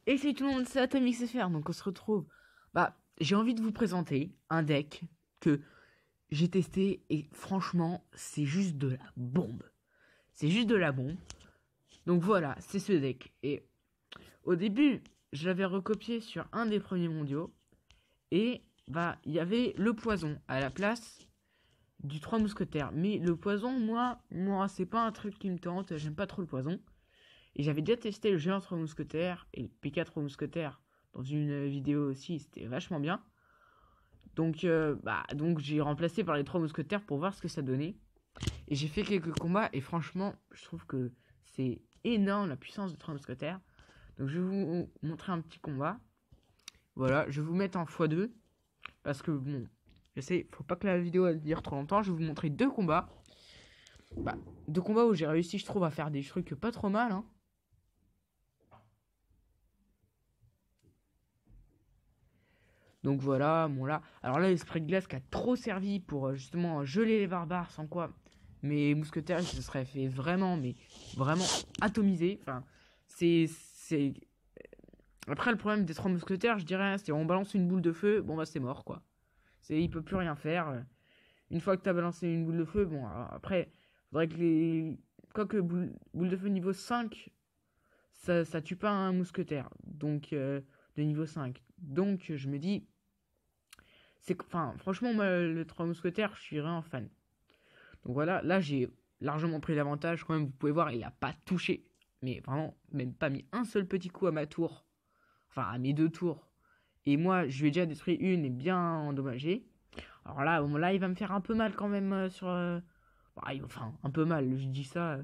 Et c'est tout le monde, c'est Atomic SFR, donc on se retrouve. Bah, j'ai envie de vous présenter un deck que j'ai testé et franchement, c'est juste de la bombe. C'est juste de la bombe. Donc voilà, c'est ce deck. Et au début, je l'avais recopié sur un des premiers mondiaux. Et bah, il y avait le poison à la place du 3 mousquetaires. Mais le poison, moi, c'est pas un truc qui me tente. J'aime pas trop le poison. Et j'avais déjà testé le géant 3 mousquetaires et le PK 3 mousquetaires dans une vidéo aussi, c'était vachement bien. Donc j'ai remplacé par les 3 mousquetaires pour voir ce que ça donnait. Et j'ai fait quelques combats et franchement, je trouve que c'est énorme la puissance de 3 mousquetaires. Donc je vais vous montrer un petit combat. Voilà, je vais vous mettre en x2. Parce que bon, je sais, faut pas que la vidéo elle dure trop longtemps. Je vais vous montrer deux combats. Deux combats où j'ai réussi, je trouve, à faire des trucs pas trop mal, hein. Donc voilà, bon là. Alors là, l'esprit de glace qui a trop servi pour justement geler les barbares, sans quoi mes mousquetaires ils se seraient fait vraiment, mais vraiment atomiser. Enfin, c'est. Après, le problème des 3 mousquetaires, je dirais, c'est on balance une boule de feu, bon bah c'est mort quoi. Il peut plus rien faire. Une fois que t'as balancé une boule de feu, bon après, faudrait que les. Quoique boule de feu niveau 5, ça tue pas un mousquetaire. Donc, de niveau 5. Donc, je me dis. Enfin, franchement, moi, le 3 mousquetaires, je suis vraiment fan. Donc voilà, là, j'ai largement pris l'avantage. Quand même, vous pouvez voir, il a pas touché. Mais vraiment, même pas mis un seul petit coup à ma tour. Enfin, à mes deux tours. Et moi, je lui ai déjà détruit une et bien endommagé. Alors là, bon, là, il va me faire un peu mal quand même sur... Enfin, un peu mal, je dis ça.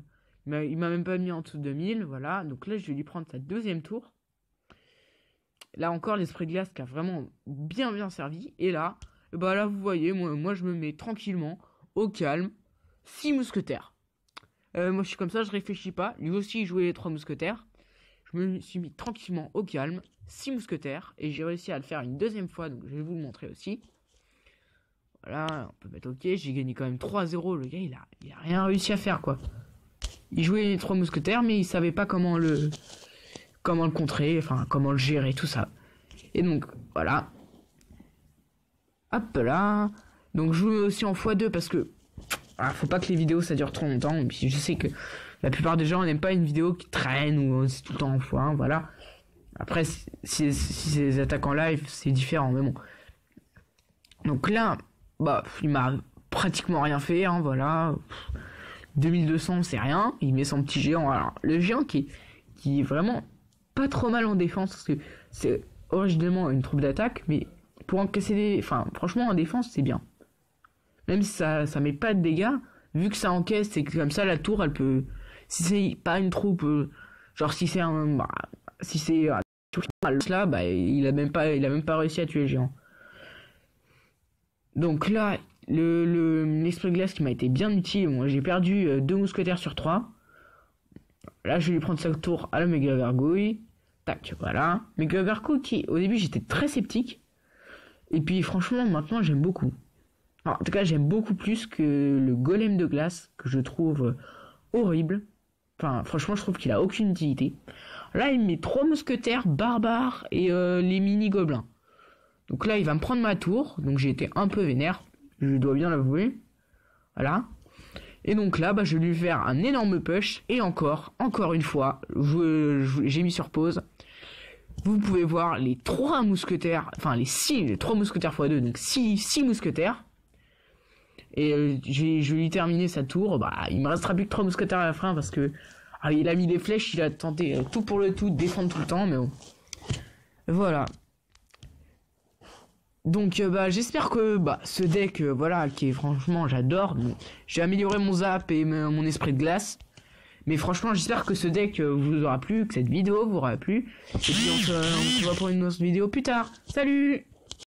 Il m'a même pas mis en dessous de 2000, voilà. Donc là, je vais lui prendre sa deuxième tour. Là encore, l'esprit de glace qui a vraiment bien servi. Et là, bah là, vous voyez, moi je me mets tranquillement, au calme, 6 mousquetaires. Moi, je suis comme ça, je réfléchis pas. Lui aussi, il jouait les 3 mousquetaires. Je me suis mis tranquillement, au calme, 6 mousquetaires. Et j'ai réussi à le faire une deuxième fois, donc je vais vous le montrer aussi. Voilà, on peut mettre OK. J'ai gagné quand même 3-0. Le gars, il a rien réussi à faire, quoi. Il jouait les 3 mousquetaires, mais il savait pas comment le contrer, enfin, comment le gérer, tout ça. Et donc, voilà. Hop là. Donc, je joue aussi en x2 parce que, faut pas que les vidéos ça dure trop longtemps. Et puis, je sais que la plupart des gens n'aiment pas une vidéo qui traîne ou c'est tout le temps en x1, voilà. Après, si c'est des attaques en live, c'est différent, mais bon. Donc là, il m'a pratiquement rien fait, hein, voilà. 2200, c'est rien. Il met son petit géant. Alors, le géant qui est vraiment pas trop mal en défense, parce que c'est originalement une troupe d'attaque, mais pour encaisser des... Enfin, franchement, en défense, c'est bien. Même si ça met pas de dégâts, vu que ça encaisse, c'est que comme ça, la tour, elle peut... Si c'est pas une troupe... genre, si c'est un... si c'est... là, il a même pas réussi à tuer le géant. Donc là, l'esprit de glace qui m'a été bien utile, moi j'ai perdu 2 mousquetaires sur 3. Là, je vais lui prendre sa tour à la méga gargouille. Tac, voilà. Méga gargouille qui, au début, j'étais très sceptique. Et puis, franchement, maintenant, j'aime beaucoup. Alors, en tout cas, j'aime beaucoup plus que le golem de glace, que je trouve horrible. Enfin, franchement, je trouve qu'il a aucune utilité. Là, il met 3 mousquetaires, barbares et les mini-gobelins. Donc là, il va me prendre ma tour. Donc, j'ai été un peu vénère. Je dois bien l'avouer. Voilà. Et donc là, je vais lui faire un énorme push. Et encore une fois, j'ai mis sur pause. Vous pouvez voir les 3 mousquetaires, enfin les 3 mousquetaires x2, donc 6 mousquetaires. Et je vais lui terminer sa tour. Il me restera plus que 3 mousquetaires à la fin parce que il a mis des flèches, il a tenté tout pour le tout, de défendre tout le temps, mais bon. Voilà. Donc j'espère que ce deck qui est franchement j'adore. Bon, j'ai amélioré mon zap et mon esprit de glace. Mais franchement j'espère que ce deck vous aura plu, que cette vidéo vous aura plu. Et puis on se voit pour une autre vidéo plus tard. Salut!